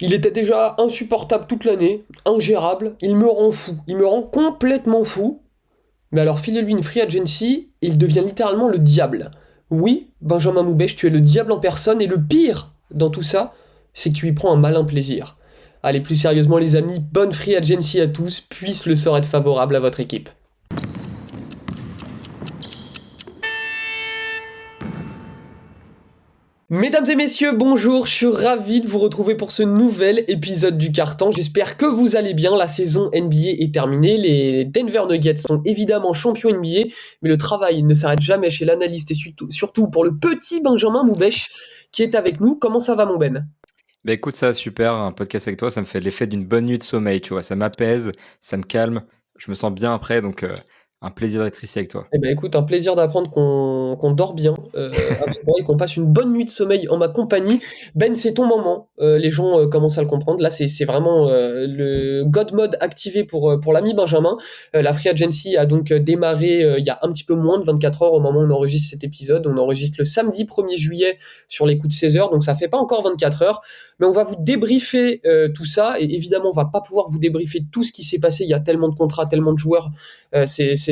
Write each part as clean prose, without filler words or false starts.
Il était déjà insupportable toute l'année, ingérable, il me rend fou, il me rend complètement fou. Mais alors filez-lui une free agency, et il devient littéralement le diable. Oui, Benjamin Moubèche, tu es le diable en personne, et le pire dans tout ça, c'est que tu y prends un malin plaisir. Allez, plus sérieusement les amis, bonne free agency à tous, puisse le sort être favorable à votre équipe. Mesdames et messieurs, bonjour, je suis ravi de vous retrouver pour ce nouvel épisode du Carton. J'espère que vous allez bien, la saison NBA est terminée, les Denver Nuggets sont évidemment champions NBA, mais le travail ne s'arrête jamais chez l'analyste et surtout pour le petit Benjamin Moubèche qui est avec nous. Comment ça va mon Ben? Bah écoute, ça super, un podcast avec toi, ça me fait l'effet d'une bonne nuit de sommeil, tu vois, ça m'apaise, ça me calme, je me sens bien après, donc un plaisir d'être ici avec toi. Eh ben écoute, un plaisir d'apprendre qu'on dort bien avec moi et qu'on passe une bonne nuit de sommeil en ma compagnie. Ben, c'est ton moment. Les gens commencent à le comprendre. Là, c'est vraiment le God Mode activé pour l'ami Benjamin. La Free Agency a donc démarré il y a un petit peu moins de 24 heures au moment où on enregistre cet épisode. On enregistre le samedi 1er juillet sur les coups de 16 heures, donc ça fait pas encore 24 heures. Mais on va vous débriefer tout ça et évidemment, on va pas pouvoir vous débriefer tout ce qui s'est passé. Il y a tellement de contrats, tellement de joueurs.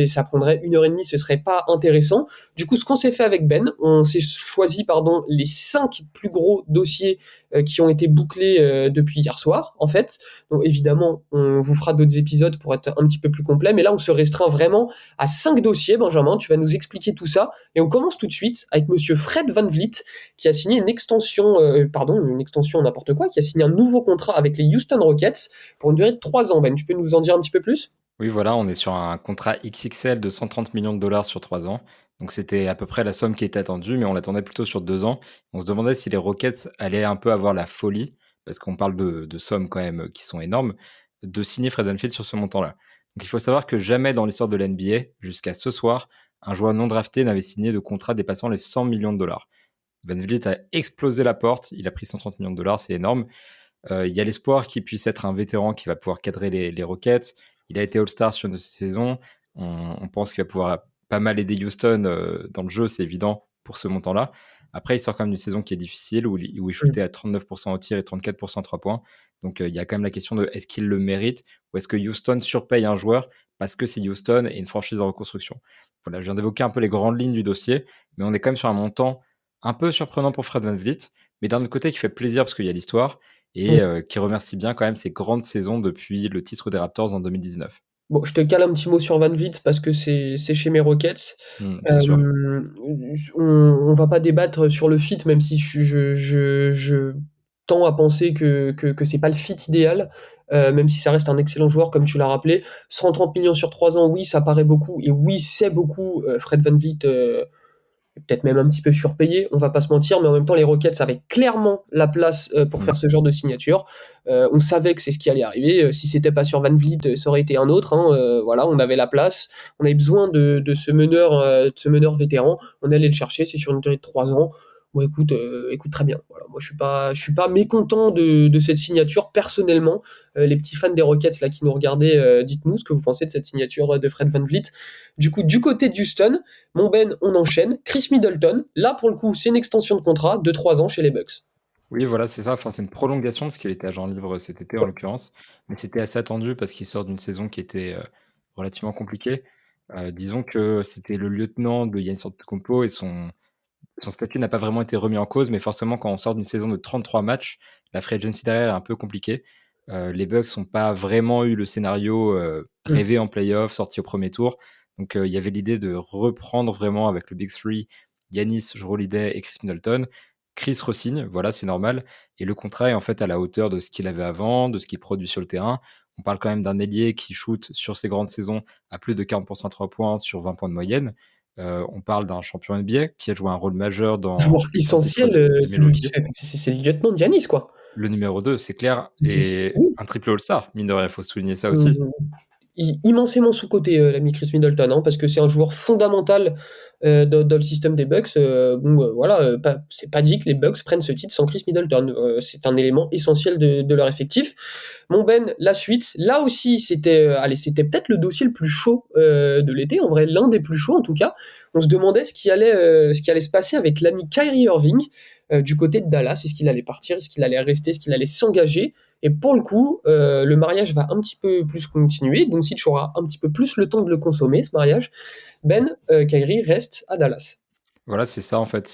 Ça prendrait 1 heure et demie, ce serait pas intéressant. Du coup, ce qu'on s'est fait avec Ben, on s'est choisi les 5 plus gros dossiers qui ont été bouclés depuis hier soir, en fait. Donc évidemment, on vous fera d'autres épisodes pour être un petit peu plus complet, mais là, on se restreint vraiment à 5 dossiers. Benjamin, tu vas nous expliquer tout ça. Et on commence tout de suite avec monsieur Fred VanVleet, qui a signé une extension n'importe quoi, qui a signé un nouveau contrat avec les Houston Rockets pour une durée de 3 ans. Ben, tu peux nous en dire un petit peu plus? Oui, voilà, on est sur un contrat XXL de 130 millions de dollars sur 3 ans, donc c'était à peu près la somme qui était attendue, mais on l'attendait plutôt sur 2 ans. On se demandait si les Rockets allaient un peu avoir la folie, parce qu'on parle de sommes quand même qui sont énormes, de signer Fred VanVleet sur ce montant-là. Donc il faut savoir que jamais dans l'histoire de l'NBA, jusqu'à ce soir, un joueur non drafté n'avait signé de contrat dépassant les 100 millions de dollars. VanVleet a explosé la porte, il a pris 130 millions de dollars, c'est énorme. Il y a l'espoir qu'il puisse être un vétéran qui va pouvoir cadrer les Rockets. Il a été All-Star sur une saison. On pense qu'il va pouvoir pas mal aider Houston dans le jeu, c'est évident pour ce montant-là. Après, il sort quand même d'une saison qui est difficile où il shootait à 39% au tir et 34% à 3 points. Donc, il y a quand même la question de est-ce qu'il le mérite ou est-ce que Houston surpaye un joueur parce que c'est Houston et une franchise en reconstruction. Voilà, je viens d'évoquer un peu les grandes lignes du dossier, mais on est quand même sur un montant un peu surprenant pour Fred VanVleet, mais d'un autre côté qui fait plaisir parce qu'il y a l'histoire et qui remercie bien quand même ses grandes saisons depuis le titre des Raptors en 2019. Bon, je te cale un petit mot sur Van Vliet parce que c'est chez mes Rockets. Bien sûr. On va pas débattre sur le fit, même si je tends à penser que c'est pas le fit idéal, même si ça reste un excellent joueur, comme tu l'as rappelé. 130 millions sur 3 ans, oui, ça paraît beaucoup, et oui, c'est beaucoup. Fred Van Vliet, peut-être même un petit peu surpayé, on va pas se mentir, mais en même temps, les Rockets avaient clairement la place pour Mmh. faire ce genre de signature. On savait que c'est ce qui allait arriver. Si c'était pas sur Van Vliet, ça aurait été un autre. Hein. Voilà, on avait la place. On avait besoin de ce meneur vétéran. On allait le chercher. C'est sur une durée de 3 ans. Bon, écoute très bien. Voilà, moi, je suis pas mécontent de cette signature personnellement. Les petits fans des Rockets là qui nous regardaient, dites-nous ce que vous pensez de cette signature de Fred Van Vliet. Du coup, du côté de Houston, mon Ben, on enchaîne. Chris Middleton, là pour le coup, c'est une extension de contrat de 3 ans chez les Bucks. Oui, voilà, c'est ça. Enfin, c'est une prolongation parce qu'il était agent libre cet été en Ouais. l'occurrence, mais c'était assez attendu parce qu'il sort d'une saison qui était, relativement compliquée. Disons que c'était le lieutenant de Giannis Antetokounmpo et son statut n'a pas vraiment été remis en cause, mais forcément quand on sort d'une saison de 33 matchs, la free agency derrière est un peu compliquée. Les Bucks n'ont pas vraiment eu le scénario, Mm. rêvé en playoff, sorti au premier tour. Donc, il y avait l'idée de reprendre vraiment avec le Big Three, Giannis, Jrue Holiday et Chris Middleton. Chris re-signe, voilà, c'est normal et le contrat est en fait à la hauteur de ce qu'il avait avant, de ce qu'il produit sur le terrain. On parle quand même d'un ailier qui shoot sur ses grandes saisons à plus de 40% à 3 points sur 20 points de moyenne. On parle d'un champion NBA qui a joué un rôle majeur Joueur dans le titre essentiel, de Milwaukee. c'est le lieutenant de Giannis, quoi. Le numéro 2, c'est clair, et Oui. un triple All-Star, mine de rien, il faut souligner ça aussi. Immensément sous-coté, l'ami Chris Middleton, hein, parce que c'est un joueur fondamental dans le système des Bucks. Bon, voilà, c'est pas dit que les Bucks prennent ce titre sans Chris Middleton. C'est un élément essentiel de leur effectif. Mon Ben, la suite, là aussi, c'était peut-être le dossier le plus chaud de l'été, en vrai, l'un des plus chauds en tout cas. On se demandait ce qui allait se passer avec l'ami Kyrie Irving. du côté de Dallas. Est-ce qu'il allait partir? Est-ce qu'il allait rester? Est-ce qu'il allait s'engager? Et pour le coup, le mariage va un petit peu plus continuer. Doncic aura un petit peu plus le temps de le consommer, ce mariage. Kyrie reste à Dallas. Voilà, c'est ça en fait,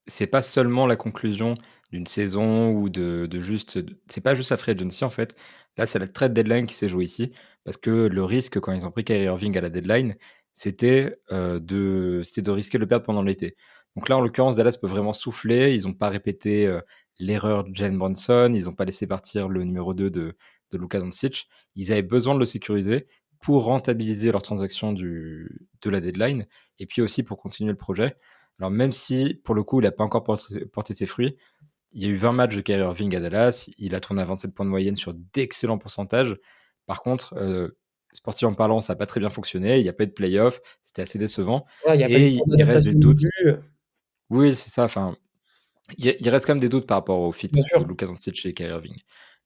c'est pas seulement la conclusion d'une saison ou de juste c'est pas juste la free agency en fait. Là, c'est la trade deadline qui s'est jouée ici parce que le risque quand ils ont pris Kyrie Irving à la deadline, c'était de risquer de le perdre pendant l'été. Donc là, en l'occurrence, Dallas peut vraiment souffler. Ils ont pas répété, l'erreur de Jalen Brunson, ils ont pas laissé partir le numéro 2 de Luka Doncic. Ils avaient besoin de le sécuriser pour rentabiliser leur transaction de la deadline et puis aussi pour continuer le projet. Alors même si, pour le coup, il n'a pas encore porté ses fruits, il y a eu 20 matchs de Kyrie Irving à Dallas, il a tourné à 27 points de moyenne sur d'excellents pourcentages. Par contre, sportivement parlant, ça n'a pas très bien fonctionné, il n'y a pas eu de playoff, c'était assez décevant. Voilà, il n'y a pas eu de temps Et il reste des d'adaptation non doutes. plus. Oui, c'est ça, enfin, il reste quand même des doutes par rapport au fit Bien de sûr. Luka Doncic et Kyrie Irving.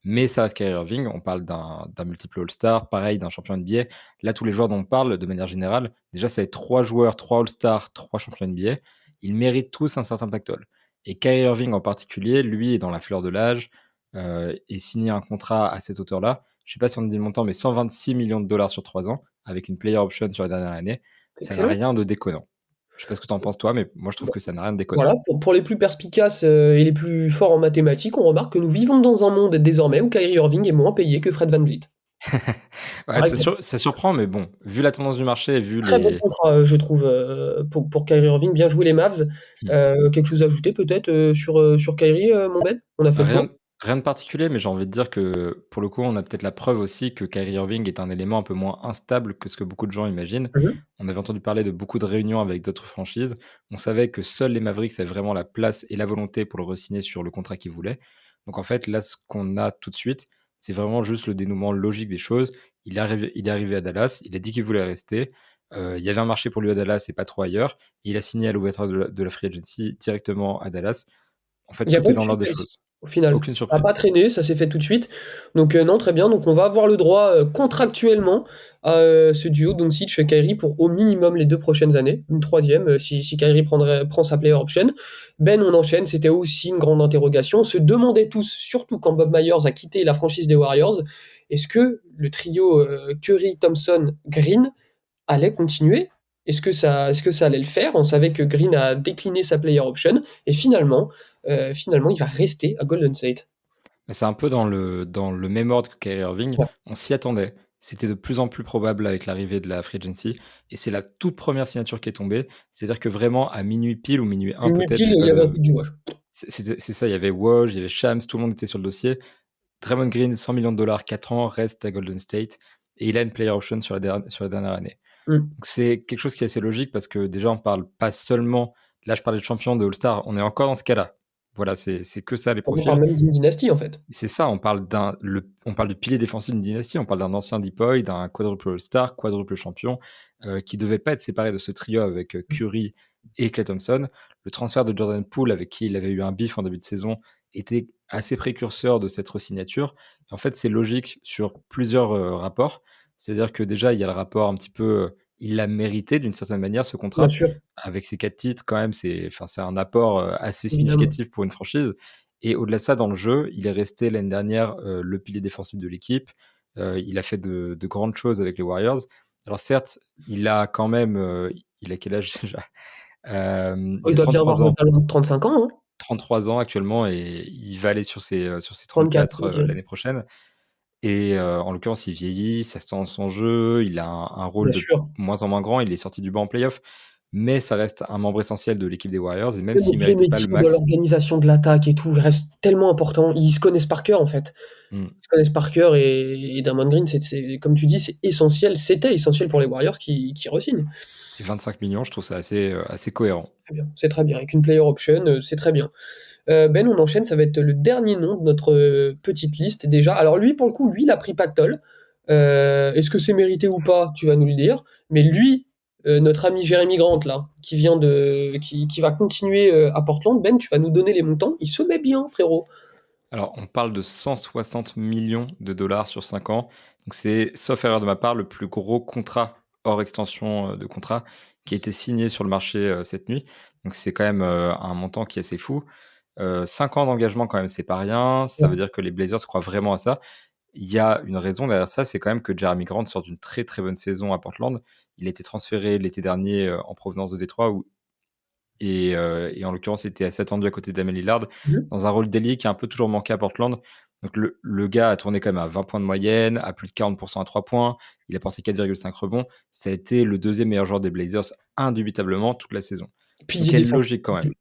Mais ça reste Kyrie Irving, on parle d'un multiple All-Star, pareil, d'un champion NBA. Là, tous les joueurs dont on parle, de manière générale, déjà, ça va être 3 joueurs, 3 All-Stars, 3 champions NBA. Ils méritent tous un certain pactole. Et Kyrie Irving en particulier, lui, est dans la fleur de l'âge et signé un contrat à cette hauteur-là. Je ne sais pas si on dit le montant, mais 126 millions de dollars sur 3 ans, avec une player option sur la dernière année. C'est Ça n'a excellent. rien de déconnant. Je ne sais pas ce que tu en penses, toi, mais moi, je trouve que ça n'a rien de déconnant. Voilà, pour les plus perspicaces et les plus forts en mathématiques, on remarque que nous vivons dans un monde désormais où Kyrie Irving est moins payé que Fred VanVleet. Ouais, Par exemple. ça surprend, mais bon, vu la tendance du marché et vu Très bon les. contrat, je trouve, pour Kyrie Irving. Bien joué les Mavs. Hmm. Quelque chose à ajouter peut-être sur Kyrie, mon Ben? On a fait le Rien, tour? rien de particulier, mais j'ai envie de dire que pour le coup, on a peut-être la preuve aussi que Kyrie Irving est un élément un peu moins instable que ce que beaucoup de gens imaginent. Mhm. On avait entendu parler de beaucoup de réunions avec d'autres franchises. On savait que seuls les Mavericks avaient vraiment la place et la volonté pour le re-signer sur le contrat qu'ils voulaient. Donc en fait, là, ce qu'on a tout de suite, c'est vraiment juste le dénouement logique des choses. Il est arrivé à Dallas, il a dit qu'il voulait rester. Il y avait un marché pour lui à Dallas et pas trop ailleurs. Il a signé à l'ouverture de la free agency directement à Dallas. En fait, Il y a pas tout est eu de dans l'ordre des surprise, choses. au final. Aucune Ça a pas surprise. traîné, ça s'est fait tout de suite. Donc non, très bien. Donc on va avoir le droit, contractuellement à, ce duo Doncic-Kyrie pour au minimum les 2 prochaines années. Une troisième, si Kyrie prend sa player option. Ben, on enchaîne, c'était aussi une grande interrogation. On se demandait tous, surtout quand Bob Myers a quitté la franchise des Warriors, est-ce que le trio, Curry, Thompson, Green allait continuer? Est-ce que ça allait le faire? On savait que Green a décliné sa player option et finalement, il va rester à Golden State. Mais c'est un peu dans le même ordre que Kyrie Irving. Ouais. On s'y attendait. C'était de plus en plus probable avec l'arrivée de la free agency. Et c'est la toute première signature qui est tombée. C'est-à-dire que vraiment, à minuit pile ou minuit un Minuit peut-être, pile, j'ai il pas y avait un le. coup de jouage. C'est ça, il y avait Woj, il y avait Shams, tout le monde était sur le dossier. Draymond Green, 100 millions de dollars, 4 ans, reste à Golden State. Et il a une player option sur la dernière année. Mm. Donc c'est quelque chose qui est assez logique parce que déjà, on parle pas seulement. Là, je parlais de champion de All-Star. On est encore dans ce cas-là. Voilà, c'est que ça les On parle profils. même d'une dynastie en fait. C'est ça, on parle du pilier défensif d'une dynastie, on parle d'un ancien Depoy, d'un quadruple All-Star, quadruple champion, qui devait pas être séparé de ce trio avec Curry et Klay Thompson. Le transfert de Jordan Poole, avec qui il avait eu un bif en début de saison, était assez précurseur de cette re-signature. En fait, c'est logique sur plusieurs rapports. C'est-à-dire que déjà, il y a le rapport un petit peu, il l'a mérité d'une certaine manière, ce Bien contrat. sûr, Avec ses 4 titres, quand même, c'est un apport assez évidemment. significatif pour une franchise. Et au-delà de ça, dans le jeu, il est resté l'année dernière le pilier défensif de l'équipe. Il a fait de grandes choses avec les Warriors. Alors certes, il a quand même, il a quel âge déjà? Oh, Il il a doit bien avoir 33 ans. mentalement 35 ans, hein. 33 ans actuellement et il va aller sur ses 34, 34 ok. l'année prochaine. Et en l'occurrence, il vieillit, ça se sent dans son jeu, il a un rôle Bien de sûr. moins en moins grand, il est sorti du banc en playoff, mais ça reste un membre essentiel de l'équipe des Warriors et même Même au s'il ne méritait pas le playmaking, dans max. l'organisation de l'attaque et tout, il reste tellement important. Ils se connaissent par cœur en fait. Hmm. Ils se connaissent par cœur et Draymond Green, comme tu dis, c'est essentiel. C'était essentiel pour les Warriors qui re-signent. Et 25 millions, je trouve ça assez cohérent. Très bien, c'est très bien. Avec une player option, c'est très bien. Ben, on enchaîne, ça va être le dernier nom de notre petite liste déjà. Alors lui, pour le coup, lui, il a pris Pactol. Est-ce que c'est mérité ou pas? Tu vas nous le dire. Mais lui, notre ami Jérémy Grant, là, qui va continuer à Portland, Ben, tu vas nous donner les montants. Il se met bien, frérot. Alors, on parle de 160 millions de dollars sur 5 ans. Donc, c'est, sauf erreur de ma part, le plus gros contrat hors extension de contrat qui a été signé sur le marché cette nuit. Donc, c'est quand même un montant qui est assez fou. 5 ans d'engagement quand même, c'est pas rien. Ça Ouais. veut dire que les Blazers croient vraiment à ça. Il y a une raison derrière ça, c'est quand même que Jeremy Grant sort d'une très très bonne saison à Portland. Il a été transféré l'été dernier en provenance de Détroit et en l'occurrence, il était assez attendu à côté d'Damian Lillard Mhm. dans un rôle d'ailier qui a un peu toujours manqué à Portland. Donc le gars a tourné quand même à 20 points de moyenne, à plus de 40% à 3 points. Il a porté 4,5 rebonds. Ça a été le deuxième meilleur joueur des Blazers, indubitablement, toute la saison. Pilier Donc il y a une défensif. logique quand même.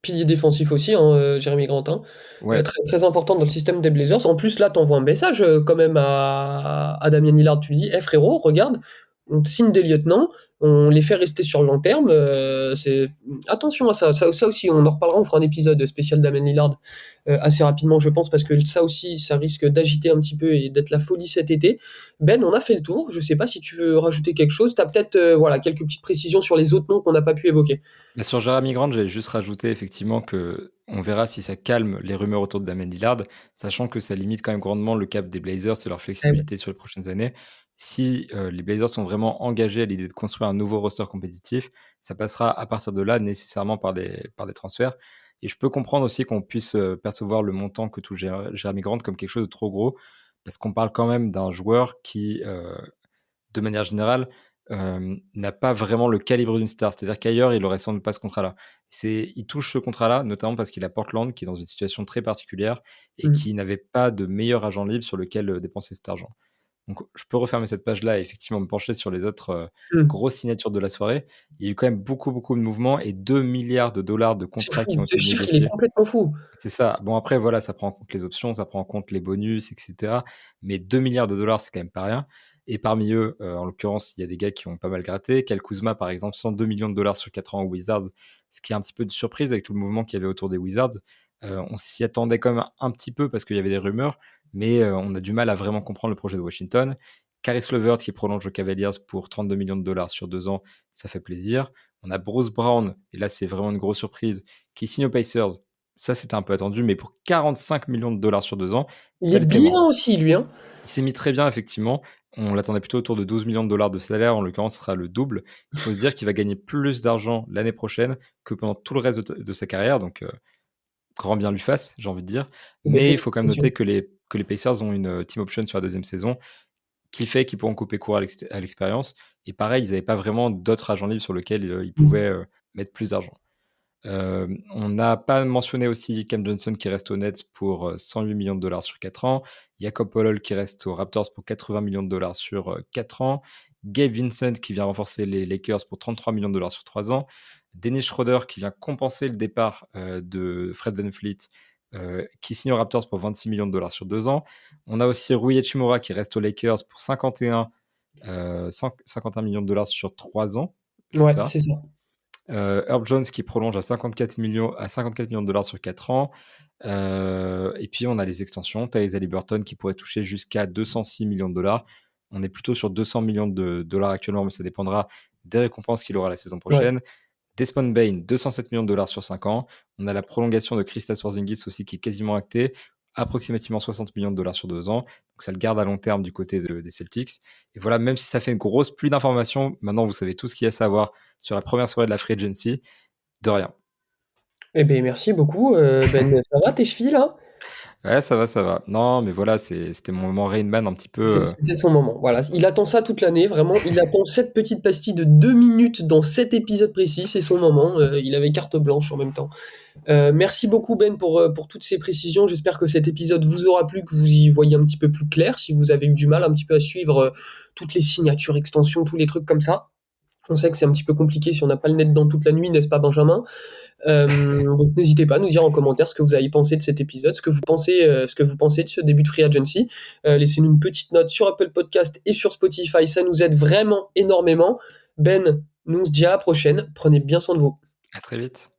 Pilier défensif aussi, hein, Jérémy Grantin. Ouais, Très, très important dans le système des Blazers. En plus, là, t'envoies un message quand même à Damien Lillard. Tu lui dis, frérot, regarde, on te signe des lieutenants, on les fait rester sur le long terme. Attention à ça. Ça aussi, on en reparlera. On fera un épisode spécial Damien Lillard assez rapidement, je pense, parce que ça aussi, ça risque d'agiter un petit peu et d'être la folie cet été. Ben, on a fait le tour. Je sais pas si tu veux rajouter quelque chose. T'as peut-être voilà, quelques petites précisions sur les autres noms qu'on n'a pas pu évoquer. mais sur Jeremy Grant, j'avais juste rajouté effectivement que on verra si ça calme les rumeurs autour de Damian Lillard, sachant que ça limite quand même grandement le cap des Blazers et leur Eh ouais. flexibilité sur les prochaines années. Si les Blazers sont vraiment engagés à l'idée de construire un nouveau roster compétitif, ça passera à partir de là nécessairement par des transferts. Et je peux comprendre aussi qu'on puisse percevoir le montant que touche Jeremy Grant comme quelque chose de trop gros, parce qu'on parle quand même d'un joueur qui, de manière générale, n'a pas vraiment le calibre d'une star. C'est-à-dire qu'ailleurs, il aurait sans doute pas ce contrat-là. Il touche ce contrat-là, notamment parce qu'il a Portland, qui est dans une situation très particulière et Mm. qui n'avait pas de meilleur agent libre sur lequel dépenser cet argent. Donc, je peux refermer cette page-là et effectivement me pencher sur les autres Mm. grosses signatures de la soirée. Il y a eu quand même beaucoup, beaucoup de mouvements et 2 milliards de dollars de C'est contrats qui fou, ont ce été chiffre, il est négociés. complètement fou. C'est ça. Bon, après, voilà, ça prend en compte les options, ça prend en compte les bonus, etc. Mais 2 milliards de dollars, c'est quand même pas rien. Et parmi eux, en l'occurrence, il y a des gars qui ont pas mal gratté. Kyle Kuzma, par exemple, 102 millions de dollars sur 4 ans aux Wizards, ce qui est un petit peu de surprise avec tout le mouvement qu'il y avait autour des Wizards. On s'y attendait quand même un petit peu parce qu'il y avait des rumeurs, mais on a du mal à vraiment comprendre le projet de Washington. Caris Levert qui prolonge aux Cavaliers pour 32 millions de dollars sur 2 ans, ça fait plaisir. On a Bruce Brown, et là c'est vraiment une grosse surprise, qui signe aux Pacers. Ça, c'était un peu attendu, mais pour 45 millions de dollars sur 2 ans, Il c'est est le bien paiement. aussi, lui, hein. Il s'est mis très bien, effectivement. On l'attendait plutôt autour de 12 millions de dollars de salaire. En l'occurrence, ce sera le double. Il faut se dire qu'il va gagner plus d'argent l'année prochaine que pendant tout le reste de sa carrière. Donc, grand bien lui fasse, j'ai envie de dire. Eh ben, Mais il faut quand même félicitations. noter que les Pacers ont une team option sur la deuxième saison qui fait qu'ils pourront couper court à l'expérience. Et pareil, ils n'avaient pas vraiment d'autres agents libres sur lesquels ils pouvaient mettre plus d'argent. On n'a pas mentionné aussi Cam Johnson qui reste au Nets pour 108 millions de dollars sur 4 ans. Jakob Poeltl qui reste aux Raptors pour 80 millions de dollars sur 4 ans. Gabe Vincent qui vient renforcer les Lakers pour 33 millions de dollars sur 3 ans. Dennis Schroeder qui vient compenser le départ de Fred VanVleet qui signe aux Raptors pour 26 millions de dollars sur 2 ans. On a aussi Rui Hachimura qui reste aux Lakers pour 51 millions de dollars sur 3 ans. C'est Ouais, ça. c'est ça. Herb Jones qui prolonge à 54 millions de dollars sur 4 ans. Et puis on a les extensions. Tyrese Haliburton qui pourrait toucher jusqu'à 206 millions de dollars. On est plutôt sur 200 millions de dollars actuellement, mais ça dépendra des récompenses qu'il aura la saison Ouais. prochaine. Desmond Bain, 207 millions de dollars sur 5 ans. On a la prolongation de Kristaps Porzingis aussi qui est quasiment actée, approximativement 60 millions de dollars sur 2 ans. Donc ça le garde à long terme du côté des Celtics. Et voilà, même si ça fait une grosse pluie d'informations, maintenant vous savez tout ce qu'il y a à savoir sur la première soirée de la Free Agency. De rien. Eh ben, merci beaucoup. Ben, ça va tes chevilles là? Ouais, ça va, ça va. Non, mais voilà, c'était mon moment Rain Man un petit peu. C'était son moment. Voilà, il attend ça toute l'année, vraiment. Il attend cette petite pastille de 2 minutes dans cet épisode précis. C'est son moment. Il avait carte blanche en même temps. Merci beaucoup Ben pour toutes ces précisions. J'espère que cet épisode vous aura plu, que vous y voyez un petit peu plus clair. Si vous avez eu du mal un petit peu à suivre toutes les signatures, extensions, tous les trucs comme ça. On sait que c'est un petit peu compliqué si on n'a pas le net dans toute la nuit, n'est-ce pas Benjamin? Donc n'hésitez pas à nous dire en commentaire ce que vous avez pensé de cet épisode, ce que vous pensez de ce début de Free Agency. Laissez-nous une petite note sur Apple Podcast et sur Spotify, ça nous aide vraiment énormément. Ben, nous on se dit à la prochaine, prenez bien soin de vous. À très vite.